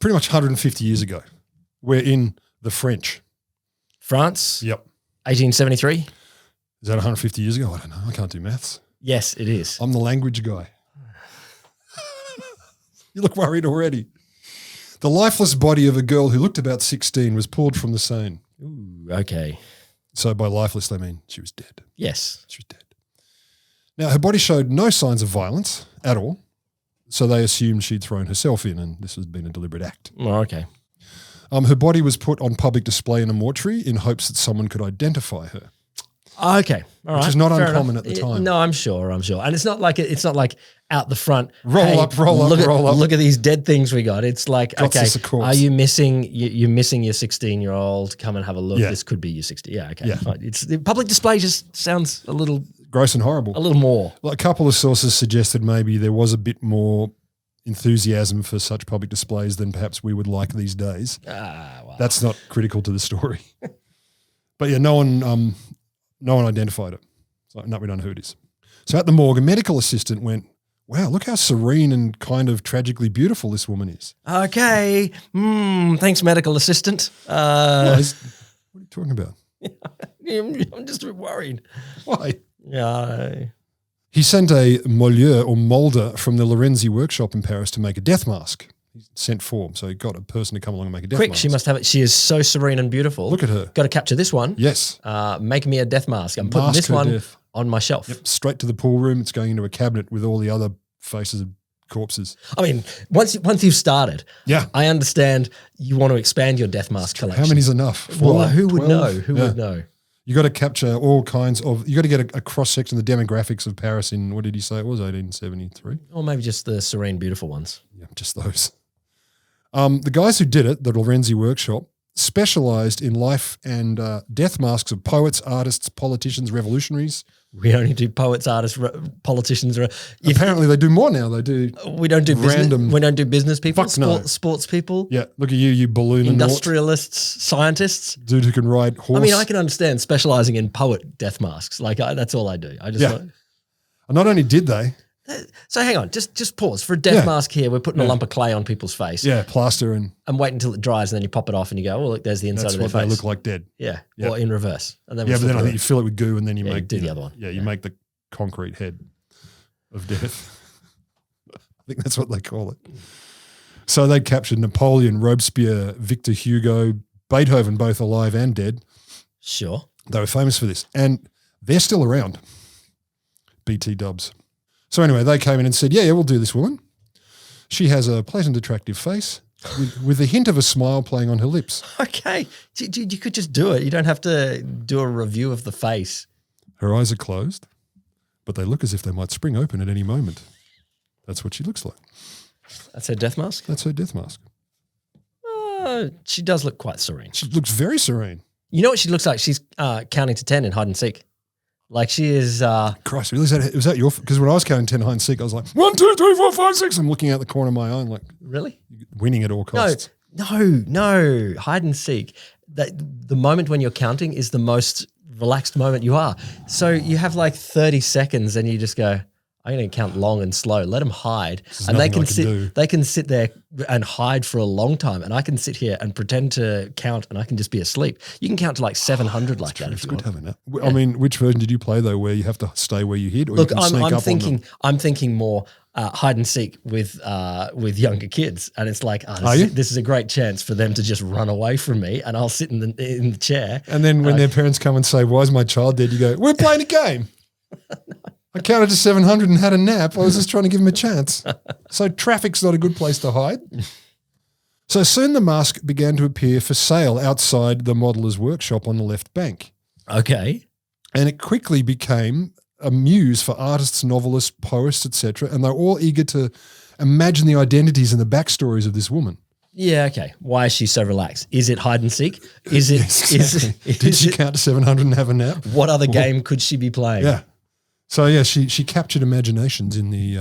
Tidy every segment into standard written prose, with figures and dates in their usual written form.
pretty much 150 years ago. We're in the French. France? Yep. 1873? Is that 150 years ago? I don't know. I can't do maths. Yes, it is. I'm the language guy. You look worried already. The lifeless body of a girl who looked about 16 was pulled from the Seine. Ooh, okay. So by lifeless, they mean she was dead. Yes. She was dead. Now, her body showed no signs of violence at all, so they assumed she'd thrown herself in and this had been a deliberate act. Oh, okay. Her body was put on public display in a mortuary in hopes that someone could identify her. Okay, all right. Which is not Fair uncommon enough. at the time. No, I'm sure. And it's not like out the front. Roll up. Look at these dead things we got. It's like, Got okay, us a corpse. are you missing? You're missing your 16-year-old. Come and have a look. Yeah. This could be your 60. Yeah, okay. Yeah. Fine. It's the public display just sounds a little Gross and horrible. more. Like a couple of sources suggested maybe there was a bit more enthusiasm for such public displays than perhaps we would like these days. Well. That's not critical to the story. But yeah, no one identified it. So no, we don't know who it is. So at the morgue, a medical assistant went, wow, look how serene and kind of tragically beautiful this woman is. Okay. Thanks, medical assistant. What are you talking about? I'm just a bit worried. Why? Yeah. He sent a mouleur or molder from the Lorenzi Workshop in Paris to make a death mask. He sent four, so he got a person to come along and make a death mask. Quick, she must have it. She is so serene and beautiful. Look at her. Got to capture this one. Yes. Make me a death mask. I'm putting Mask this her one death. on my shelf. Yep, straight to the pool room. It's going into a cabinet with all the other faces of corpses. I mean, once you've started, Yeah. I understand you want to expand your death mask collection. How many's enough? Well, 4, who would 12? know? Who Yeah. would know? You got to capture all kinds of. You got to get a cross section of the demographics of Paris in, what did he say it was, 1873? Or maybe just the serene, beautiful ones. Yeah, just those. The guys who did it, the Lorenzi Workshop, specialized in life and death masks of poets, artists, politicians, revolutionaries. We only do poets, artists, politicians. Apparently, they do more now. They do. We don't do random. business. We don't do business people. Fuck no. Sports people. Yeah, look at you balloon Industrialists, scientists. dude who can ride horse. I mean, I can understand specializing in poet death masks. Like that's all I do. I just. Yeah. And not only did they, So hang on, just pause for a death mask here. We're putting a lump of clay on people's face. yeah, plaster and And wait until it dries, and then you pop it off, and you go, "Oh, look, there's the inside that's of their what face." they look like dead. Yeah. Yeah. Or in reverse. And then Yeah, we'll but then flip I it think you fill it with goo and then you Yeah, you make do the know, other one. Yeah, you Yeah. make the concrete head of death. I think that's what they call it. So they captured Napoleon, Robespierre, Victor Hugo, Beethoven, both alive and dead. Sure. They were famous for this. And they're still around. BT dubs. So anyway, they came in and said, yeah, we'll do this woman. She has a pleasant, attractive face with a hint of a smile playing on her lips. Okay. Dude, you could just do it. You don't have to do a review of the face. Her eyes are closed, but they look as if they might spring open at any moment. That's what she looks like. That's her death mask? That's her death mask. She does look quite serene. She looks very serene. You know what she looks like? She's counting to 10 in hide and seek. Like she is. Christ, really? Was that your? Because when I was counting 10 hide and seek, I was like 1, 2, 3, 4, 5, 6. I'm looking out the corner of my eye, like Really? winning at all costs. No. Hide and seek. The moment when you're counting is the most relaxed moment you are. So you have like 30 seconds and you just go, I'm going to count long and slow. Let them hide. And they can sit. They can sit there and hide for a long time. And I can sit here and pretend to count and I can just be asleep. You can count to like 700 like that if It's you good want. having that. I mean, which version did you play though, where you have to stay where you hid? Or Look, you can sneak up I'm thinking more hide and seek with younger kids, and it's like, this is a great chance for them to just run away from me, and I'll sit in the chair. And then when their parents come and say, "Why is my child dead?" You go, "We're playing a game." I counted to 700 and had a nap. I was just trying to give him a chance. So traffic's not a good place to hide. So soon the mask began to appear for sale outside the modeller's workshop on the left bank. Okay. And it quickly became a muse for artists, novelists, poets, etc. And they're all eager to imagine the identities and the backstories of this woman. Yeah, okay. Why is she so relaxed? Is it hide and seek? Is it? Yes, exactly. Did she count to 700 and have a nap? What other game could she be playing? Yeah. So, yeah, she captured imaginations in the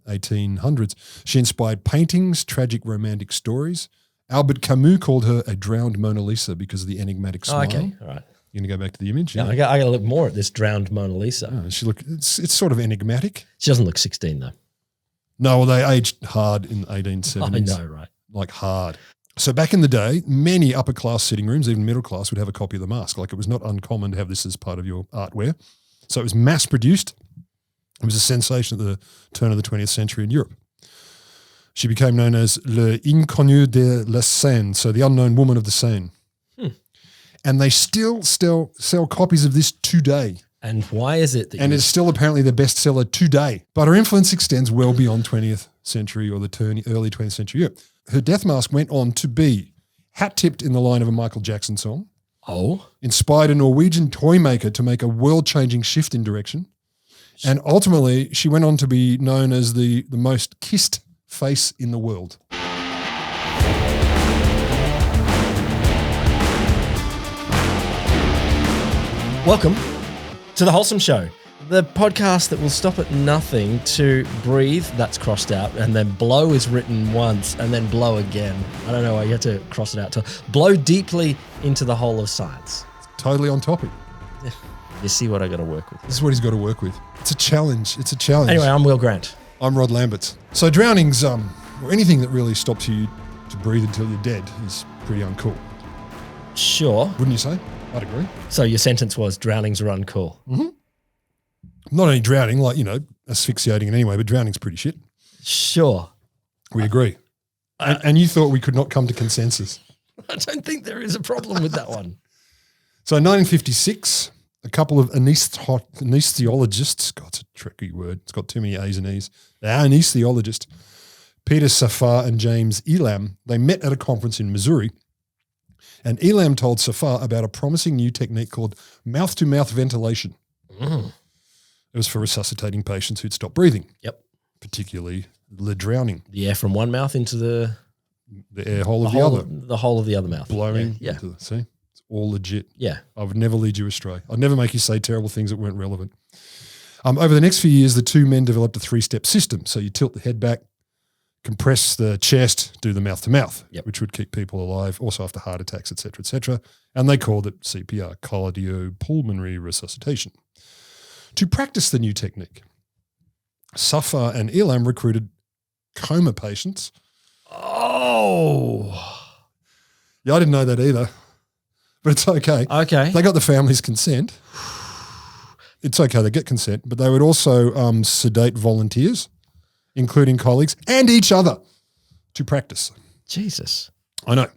1800s. She inspired paintings, tragic romantic stories. Albert Camus called her a drowned Mona Lisa because of the enigmatic smile. Oh, okay, all right. You're going to go back to the image? Yeah, I got to look more at this drowned Mona Lisa. Oh, it's sort of enigmatic. She doesn't look 16 though. No, well, they aged hard in the 1870s. I know, right. like hard. So back in the day, many upper class sitting rooms, even middle class, would have a copy of the mask. Like it was not uncommon to have this as part of your artware. So it was mass produced. It was a sensation at the turn of the 20th century in Europe. She became known as le Inconnue de la Seine, so the unknown woman of the Seine. And they still sell copies of this today. And why is it that And it's still apparently the bestseller today. But her influence extends well beyond 20th century or the early 20th century Europe. Her death mask went on to be hat-tipped in the line of a Michael Jackson song. Oh. Inspired a Norwegian toy maker to make a world-changing shift in direction. And ultimately, she went on to be known as the most kissed face in the world. Welcome to The Wholesome Show, the podcast that will stop at nothing to breathe, that's crossed out, and then blow is written once, and then blow again. I don't know why you have to cross it out. To blow deeply into the whole of science. Totally on topic. You see what I got to work with. This is what he's got to work with. It's a challenge. It's a challenge. Anyway, I'm Will Grant. I'm Rod Lamberts. So drowning's, or anything that really stops you to breathe until you're dead is pretty uncool. Sure. Wouldn't you say? I'd agree. So your sentence was drownings are uncool. Mm-hmm. Not only drowning, like, asphyxiating in any way, but drowning's pretty shit. Sure. We agree. And you thought we could not come to consensus. I don't think there is a problem with that one. So in 1956, a couple of anesthesiologists, God, it's a tricky word. It's got too many A's and E's. They're anesthesiologists, Peter Safar and James Elam, they met at a conference in Missouri. And Elam told Safar about a promising new technique called mouth-to-mouth ventilation. It was for resuscitating patients who'd stopped breathing. Yep. Particularly the drowning. The air from one mouth into the air hole of the other. The whole of the other mouth. Blowing. Yeah. See? It's all legit. Yeah. I would never lead you astray. I'd never make you say terrible things that weren't relevant. Over the next few years, the two men developed a 3-step system. So you tilt the head back, compress the chest, do the mouth-to-mouth, which would keep people alive, also after heart attacks, et cetera, and they called it CPR, Cardiopulmonary Resuscitation. To practice the new technique, Safar and Elam recruited coma patients. Oh. Yeah, I didn't know that either, but it's okay. Okay. They got the family's consent. It's okay, they get consent, but they would also sedate volunteers, including colleagues, and each other to practice. Jesus. I know.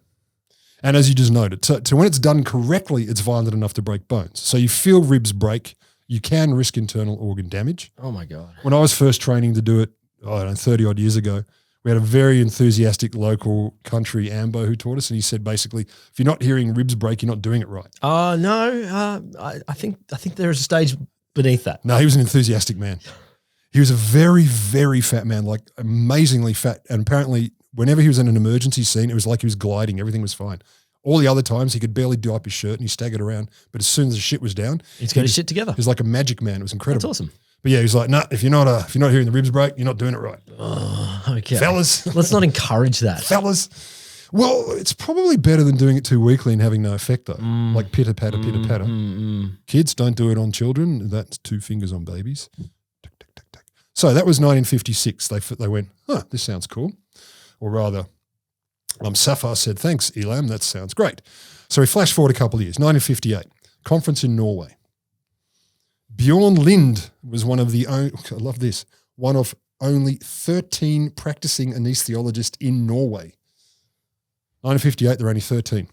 And as you just noted, so when it's done correctly, it's violent enough to break bones. So you feel ribs break, you can risk internal organ damage. Oh, my God. When I was first training to do it, 30-odd years ago, we had a very enthusiastic local country ambo who taught us, and he said basically, if you're not hearing ribs break, you're not doing it right. No, I think there is a stage beneath that. No, he was an enthusiastic man. He was a very, very fat man, like amazingly fat. And apparently whenever he was in an emergency scene, it was like he was gliding. Everything was fine. All the other times he could barely do up his shirt and he staggered around. But as soon as the shit was down, he's got his shit together. He was like a magic man. It was incredible. That's awesome. But yeah, he was like, nah, if you're not hearing the ribs break, you're not doing it right. Oh, okay. Fellas. Let's not encourage that. Fellas. Well, it's probably better than doing it too weakly and having no effect though. Like pitter-patter, pitter-patter. Kids, don't do it on children. That's 2 fingers on babies. So that was 1956. They went, this sounds cool. Or rather, Safar said, thanks, Elam, that sounds great. So we flash forward a couple of years, 1958, conference in Norway. Bjorn Lind was one of only 13 practicing anesthesiologists in Norway. 1958, there were only 13.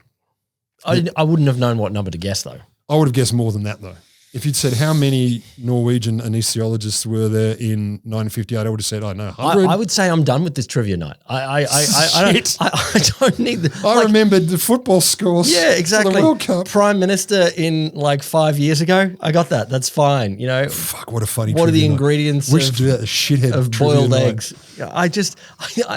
I wouldn't have known what number to guess, though. I would have guessed more than that, though. If you'd said how many Norwegian anesthesiologists were there in 1958, I would have said, I know, 100. I would say I'm done with this trivia night. I don't need the. I remembered the football scores. Yeah, exactly. For the World Cup. Prime Minister in like 5 years ago. I got that. That's fine. Fuck, what a funny. What are the night. ingredients We should do that. A shithead of boiled eggs? I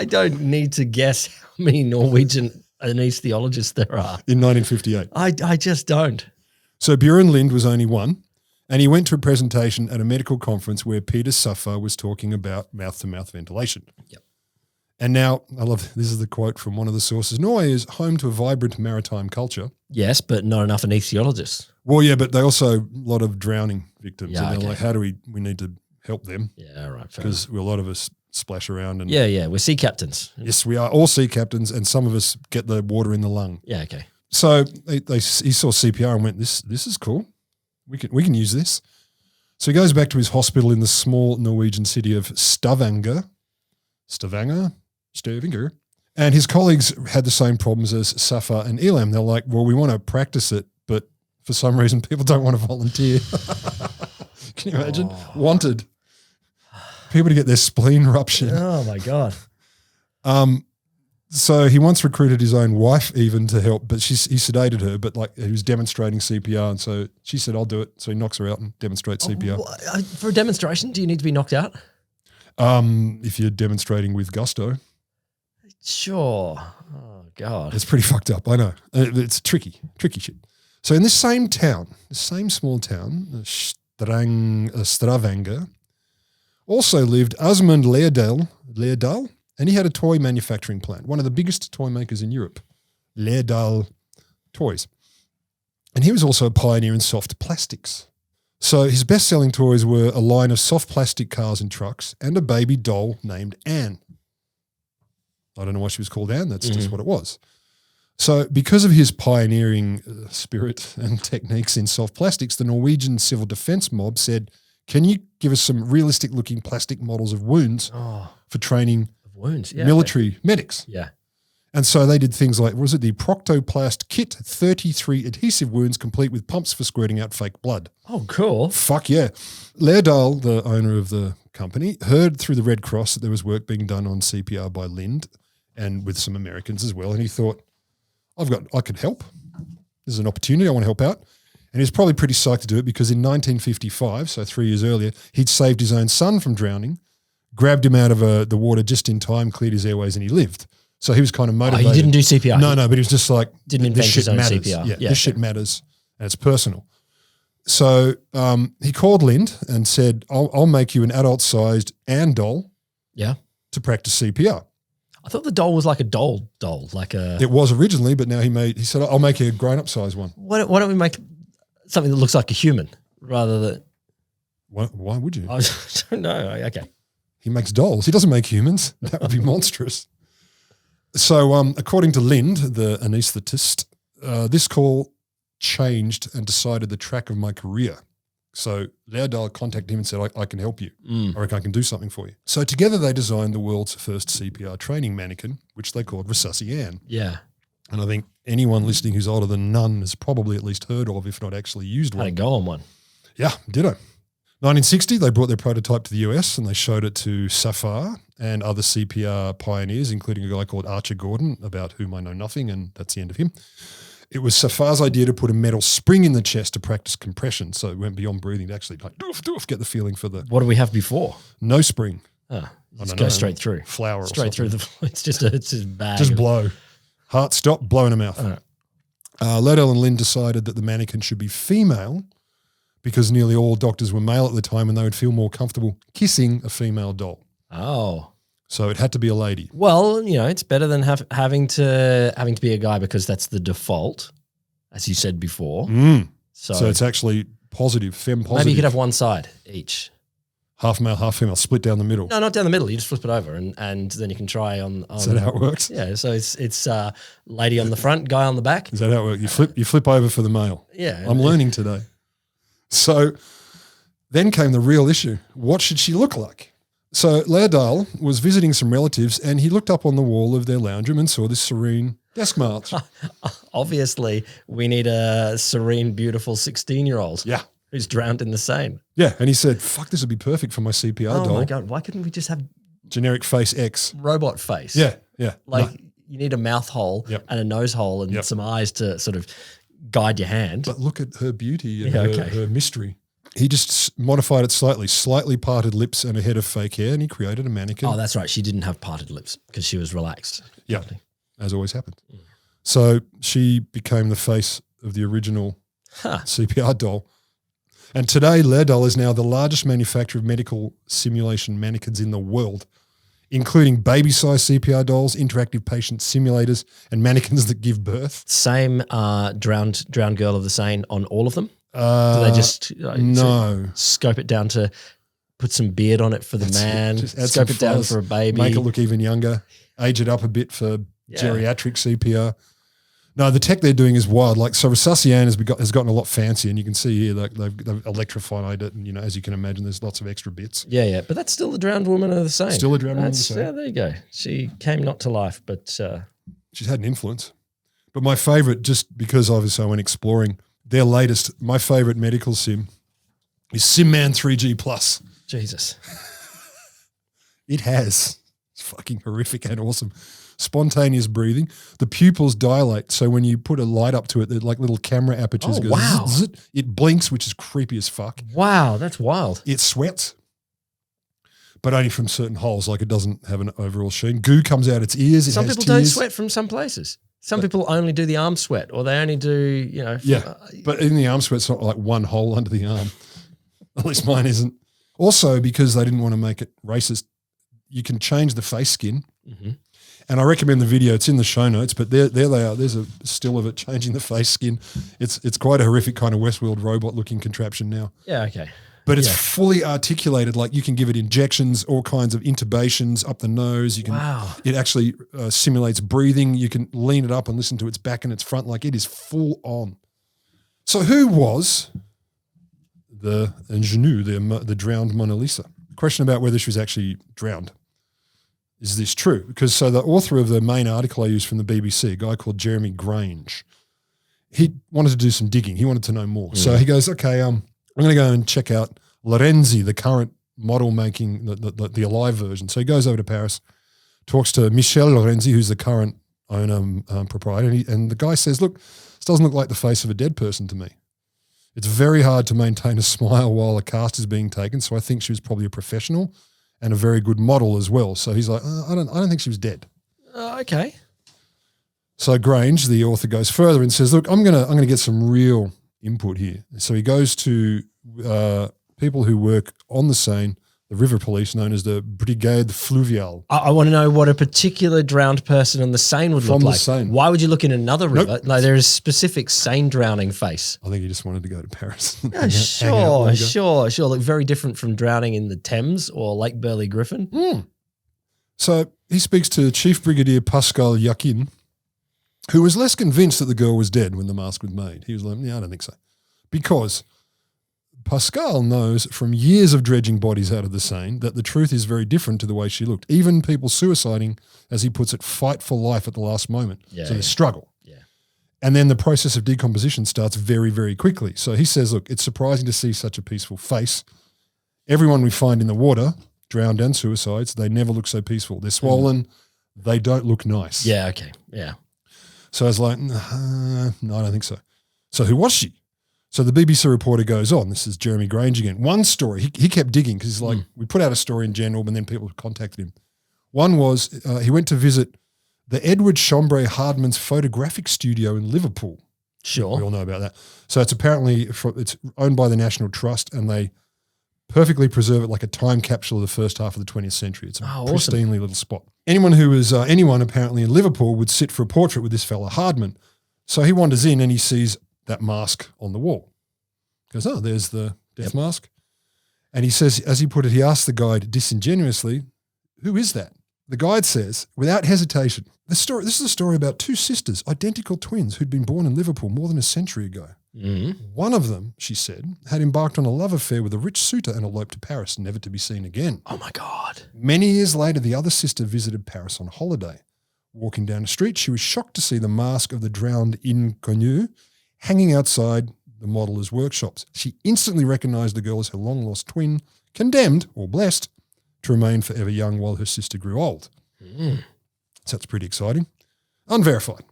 don't need to guess how many Norwegian anesthesiologists there are in 1958. I just don't. So Bjorn Lind was only one, and he went to a presentation at a medical conference where Peter Safar was talking about mouth-to-mouth ventilation. Yep. And now, this is the quote from one of the sources, Norway is home to a vibrant maritime culture. Yes, but not enough anesthesiologists. Well, yeah, but they also, a lot of drowning victims. Yeah, and they're okay. like, how do we need to help them? Yeah, right. Because a lot of us splash around. And Yeah, we're sea captains. yes, we are all sea captains, and some of us get the water in the lung. Yeah, okay. So he saw CPR and went, this is cool. We can use this. So he goes back to his hospital in the small Norwegian city of Stavanger, and his colleagues had the same problems as Safa and Elam. They're like, well, we want to practice it, but for some reason people don't want to volunteer. Can you imagine? Wanted. People to get their spleen ruptured. Oh, my God. So he once recruited his own wife even to help, but he sedated her, but like he was demonstrating CPR, and so she said, I'll do it. So he knocks her out and demonstrates CPR. For a demonstration, do you need to be knocked out? If you're demonstrating with gusto. Sure. Oh, God. It's pretty fucked up, I know. It's tricky shit. So in this same town, the same small town, Stavanger, also lived Åsmund Lærdal, and he had a toy manufacturing plant, one of the biggest toy makers in Europe, Lærdal Toys. And he was also a pioneer in soft plastics. So his best-selling toys were a line of soft plastic cars and trucks and a baby doll named Anne. I don't know why she was called Anne. That's just what it was. So because of his pioneering spirit and techniques in soft plastics, the Norwegian civil defense mob said, can you give us some realistic-looking plastic models of wounds for training military medics? Yeah. And so they did things like, was it the Proctoplast Kit 33 adhesive wounds complete with pumps for squirting out fake blood? Oh, cool. Fuck yeah. Lærdal, the owner of the company, heard through the Red Cross that there was work being done on CPR by Lind and with some Americans as well. And he thought, I could help. This is an opportunity. I want to help out. And he was probably pretty psyched to do it because in 1955, so 3 years earlier, he'd saved his own son from drowning, grabbed him out of the water just in time, cleared his airways, and he lived. So he was kind of motivated. Oh, he didn't do CPR? No, but he was just like, didn't invent his own matters. CPR. Yeah, this shit matters and it's personal. So he called Lind and said, I'll make you an adult-sized Anne doll to practice CPR. I thought the doll was like a doll, like a... It was originally, but now he said, I'll make you a grown-up size one. Why don't we make something that looks like a human rather than... Why would you? I don't know. Okay. He makes dolls. He doesn't make humans. That would be monstrous. So according to Lind, the anaesthetist, this call changed and decided the track of my career. So Lærdal contacted him and said, I can help you. I reckon I can do something for you. So together they designed the world's first CPR training mannequin, which they called Resusci Anne. Yeah. And I think anyone listening who's older than none has probably at least heard of, if not actually used one. Had to go on one. Yeah, ditto. 1960, they brought their prototype to the US and they showed it to Safar and other CPR pioneers, including a guy called Archer Gordon, about whom I know nothing, and that's the end of him. It was Safar's idea to put a metal spring in the chest to practice compression, so it went beyond breathing to actually like doof, get the feeling for the... What do we have before? No spring. Just go straight through. Flour straight or through the... It's just a bag. Just blow. Heart stop, blow in the mouth. Lærdal and Lind decided that the mannequin should be female because nearly all doctors were male at the time and they would feel more comfortable kissing a female doll. Oh. So it had to be a lady. Well, it's better than having to be a guy because that's the default, as you said before. So it's actually positive, femme positive. Maybe you could have one side each. Half male, half female, split down the middle. No, not down the middle. You just flip it over and then you can try on Is that how it works? Yeah, so it's lady on the front, guy on the back. Is that how it works? You flip over for the male. Yeah. I'm learning today. So then came the real issue. What should she look like? So Lærdal was visiting some relatives and he looked up on the wall of their lounge room and saw this serene desk march. Obviously, we need a serene, beautiful 16-year-old. Yeah. Who's drowned in the Seine. Yeah, and he said, fuck, this would be perfect for my CPR doll. Oh my God, why couldn't we just have generic face X? Robot face. Yeah. You need a mouth hole and a nose hole and some eyes to sort of guide your hand. But look at her beauty and her mystery. He just modified it slightly parted lips and a head of fake hair, and he created a mannequin. Oh, that's right. She didn't have parted lips because she was relaxed. Yeah, as always happens. So she became the face of the original CPR doll. And today, Lærdal is now the largest manufacturer of medical simulation mannequins in the world, including baby-sized CPR dolls, interactive patient simulators, and mannequins that give birth. Same drowned girl of the Seine on all of them? Do they just no scope it down to put some beard on it for the man, Just add scope some it down fuzz, for a baby. make it look even younger, age it up a bit for geriatric CPR. No, the tech they're doing is wild. Like, so Resusci Anne has gotten a lot fancier, and you can see here like they've electrified it, and as you can imagine, there's lots of extra bits. Yeah, but that's still the drowned woman of the Seine. Still a drowned woman of the Seine. Yeah, there you go. She came not to life, but she's had an influence. But my favourite, just because obviously I went exploring, their latest, my favourite medical sim is SimMan 3G Plus. Jesus. It's fucking horrific and awesome. Spontaneous breathing. The pupils dilate, so when you put a light up to it, they're like little camera apertures. Oh, wow. It blinks, which is creepy as fuck. Wow, that's wild. It sweats, but only from certain holes. Like, it doesn't have an overall sheen. Goo comes out its ears. It Some has people tears. don't sweat from some places. Some people only do the arm sweat, or they only do, But in the arm sweat, it's not like one hole under the arm. At least mine isn't. Also, because they didn't want to make it racist, you can change the face skin. Mm-hmm. And I recommend the video. It's in the show notes, but there they are. There's a still of it changing the face skin. It's quite a horrific kind of Westworld robot-looking contraption now. Yeah, okay. But it's fully articulated. Like, you can give it injections, all kinds of intubations up the nose. You can. Wow. It actually simulates breathing. You can lean it up and listen to its back and its front. Like, it is full on. So who was the Inconnue, the drowned Mona Lisa? Question about whether she was actually drowned. Is this true? Because the author of the main article I used from the BBC, a guy called Jeremy Grange, he wanted to do some digging. He wanted to know more. So he goes, okay, I'm going to go and check out Lorenzi, the current model making the alive version. So he goes over to Paris, talks to Michel Lorenzi, who's the current owner, proprietor, and the guy says, look, this doesn't look like the face of a dead person to me. It's very hard to maintain a smile while a cast is being taken, so I think she was probably a professional and a very good model as well. So he's like, I don't think she was dead. Okay. So Grange, the author, goes further and says, look, I'm gonna get some real input here. So he goes to people who work on the Seine, the river police, known as the Brigade Fluviale. I want to know what a particular drowned person on the Seine would look From the like. Seine. Why would you look in another river? Nope. Like, there is a specific Seine drowning face. I think he just wanted to go to Paris. Yeah, sure. Look very different from drowning in the Thames or Lake Burley Griffin. So he speaks to Chief Brigadier Pascal Yakin, who was less convinced that the girl was dead when the mask was made. He was like, yeah, I don't think so. Because Pascal knows from years of dredging bodies out of the Seine that the truth is very different to the way she looked. Even people suiciding, as he puts it, fight for life at the last moment. So they struggle. Yeah. And then the process of decomposition starts very, very quickly. So he says, look, it's surprising to see such a peaceful face. Everyone we find in the water, drowned and suicides, they never look so peaceful. They're swollen. They don't look nice. Yeah, okay. Yeah. So I was like, no, I don't think so. So who was she? So the BBC reporter goes on. This is Jeremy Grange again. One story, he kept digging because he's like, we put out a story in general, but then people contacted him. One was he went to visit the Edward Chambray Hardman's photographic studio in Liverpool. Sure. We all know about that. So it's apparently, it's owned by the National Trust, and they perfectly preserve it like a time capsule of the first half of the 20th century. It's a pristinely little spot. Anyone who was, anyone apparently in Liverpool would sit for a portrait with this fella Hardman. So he wanders in and he sees that mask on the wall. Goes, oh, there's the death mask. And he says, as he put it, he asked the guide disingenuously, who is that? The guide says, without hesitation, this is a story about two sisters, identical twins, who'd been born in Liverpool more than a century ago. Mm-hmm. One of them, she said, had embarked on a love affair with a rich suitor and eloped to Paris, never to be seen again. Oh, my God. Many years later, the other sister visited Paris on holiday. Walking down the street, she was shocked to see the mask of the drowned Inconnue hanging outside the modeller's workshops. She instantly recognized the girl as her long-lost twin, condemned, or blessed, to remain forever young while her sister grew old. So that's pretty exciting. Unverified.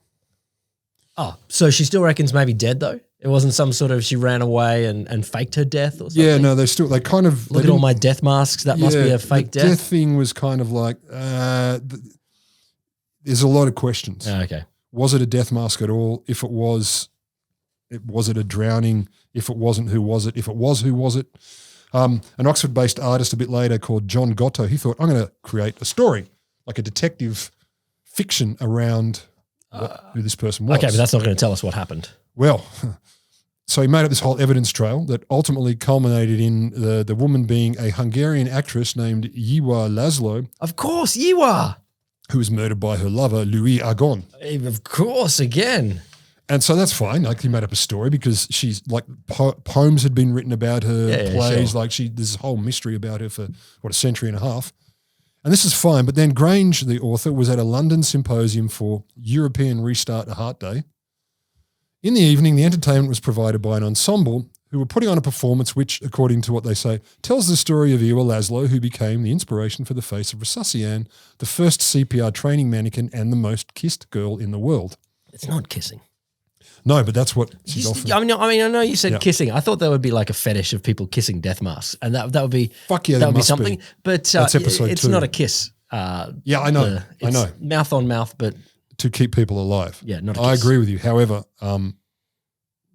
Oh, so she still reckons maybe dead, though? It wasn't some sort of she ran away and faked her death or something? Yeah, no, they kind of... Look at all my death masks. That must be a fake death. The death thing was kind of like... there's a lot of questions. Oh, okay. Was it a death mask at all? If it was it a drowning? If it wasn't, who was it? If it was, who was it? An Oxford-based artist a bit later called John Gatto, he thought, I'm going to create a story, like a detective fiction around who this person was. Okay, but that's not going to tell us what happened. Well, So he made up this whole evidence trail that ultimately culminated in the woman being a Hungarian actress named Yiwa Laszlo, Of course, you are. who was murdered by her lover, Louis Argon. Of course, again. And so that's fine. Like he made up a story because she's like poems had been written about her, plays. Sure. Like there's this whole mystery about her for a century and a half. And this is fine. But then Grange, the author, was at a London symposium for European Restart a Heart Day. In the evening, the entertainment was provided by an ensemble who were putting on a performance which, according to what they say, tells the story of Iwa Laszlo, who became the inspiration for the face of Resusci Anne, the first CPR training mannequin and the most kissed girl in the world. It's not kissing. No, but that's what she's often. I know you said kissing. I thought there would be like a fetish of people kissing death masks, and that would be fuck yeah, that would be something. But that's episode it's 2. not a kiss. Yeah, I know. I know. Mouth on mouth, but to keep people alive. Yeah, not a kiss. I agree with you. However,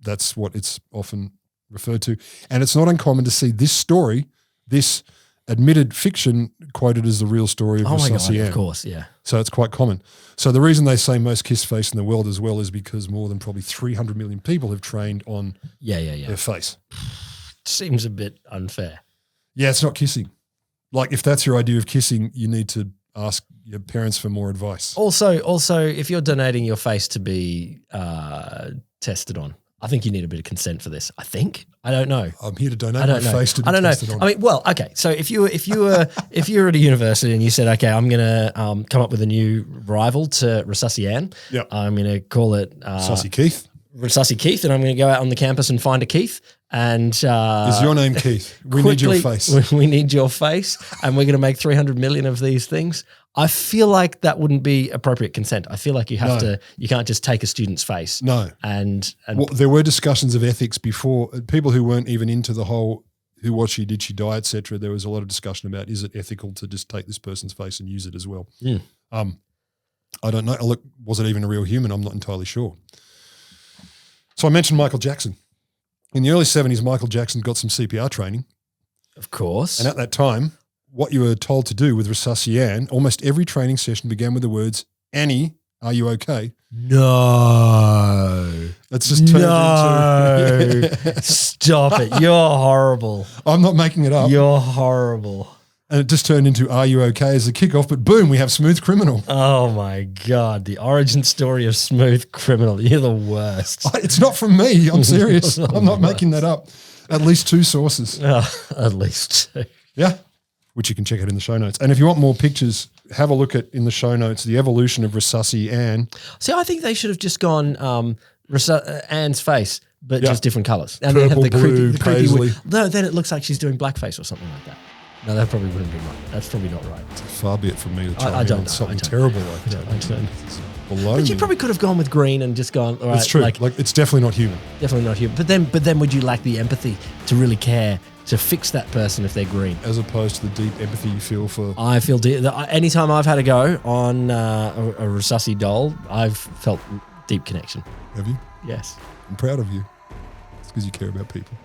that's what it's often referred to, and it's not uncommon to see this story, this admitted fiction, quoted as the real story of Resusci Anne. Of course, yeah. So it's quite common. So the reason they say most kissed face in the world as well is because more than probably 300 million people have trained on their face. Seems a bit unfair. Yeah, it's not kissing. Like if that's your idea of kissing, you need to ask your parents for more advice. Also, if you're donating your face to be tested on, I think you need a bit of consent for this. I think. I don't know. I'm here to donate my face to be tested on. I mean, well, okay. So if you were at a university and you said, okay, I'm gonna come up with a new rival to Resusci Anne. Yeah. I'm gonna call it Resusci Keith. Resusci Keith, and I'm gonna go out on the campus and find a Keith. And is your name Keith? We need your face. We need your face, and we're going to make 300 million of these things. I feel like that wouldn't be appropriate consent. I feel like you have to. You can't just take a student's face. No. And well, there were discussions of ethics before. People who weren't even into the whole who was she, did she die, etc. There was a lot of discussion about is it ethical to just take this person's face and use it as well. I don't know. Look, was it even a real human? I'm not entirely sure. So I mentioned Michael Jackson. In the early 70s, Michael Jackson got some CPR training. Of course. And at that time, what you were told to do with Resusci Anne, almost every training session began with the words, Annie, are you okay? No. That's just turned into... Stop it. You're horrible. I'm not making it up. You're horrible. And it just turned into Are You Okay as a kickoff, but boom, we have Smooth Criminal. Oh my God. The origin story of Smooth Criminal. You're the worst. It's not from me. I'm serious. I'm not making that up. At least 2 sources. At least 2. Yeah. Which you can check out in the show notes. And if you want more pictures, have a look at in the show notes, the evolution of Resusci Anne. See, I think they should have just gone Anne's face, but just different colours. And Purple, then have the blue, creepy paisley. No, then it looks like she's doing blackface or something like that. No, that probably wouldn't be right. That's probably not right. It's far be it from me to try I don't on know. something terrible like that. I don't. But you probably could have gone with green and just gone, all right. It's true. Like it's definitely not human. Definitely not human. But then would you lack the empathy to really care to fix that person if they're green? As opposed to the deep empathy you feel for... I feel anytime I've had a go on a Resusci doll, I've felt deep connection. Have you? Yes. I'm proud of you. It's because you care about people.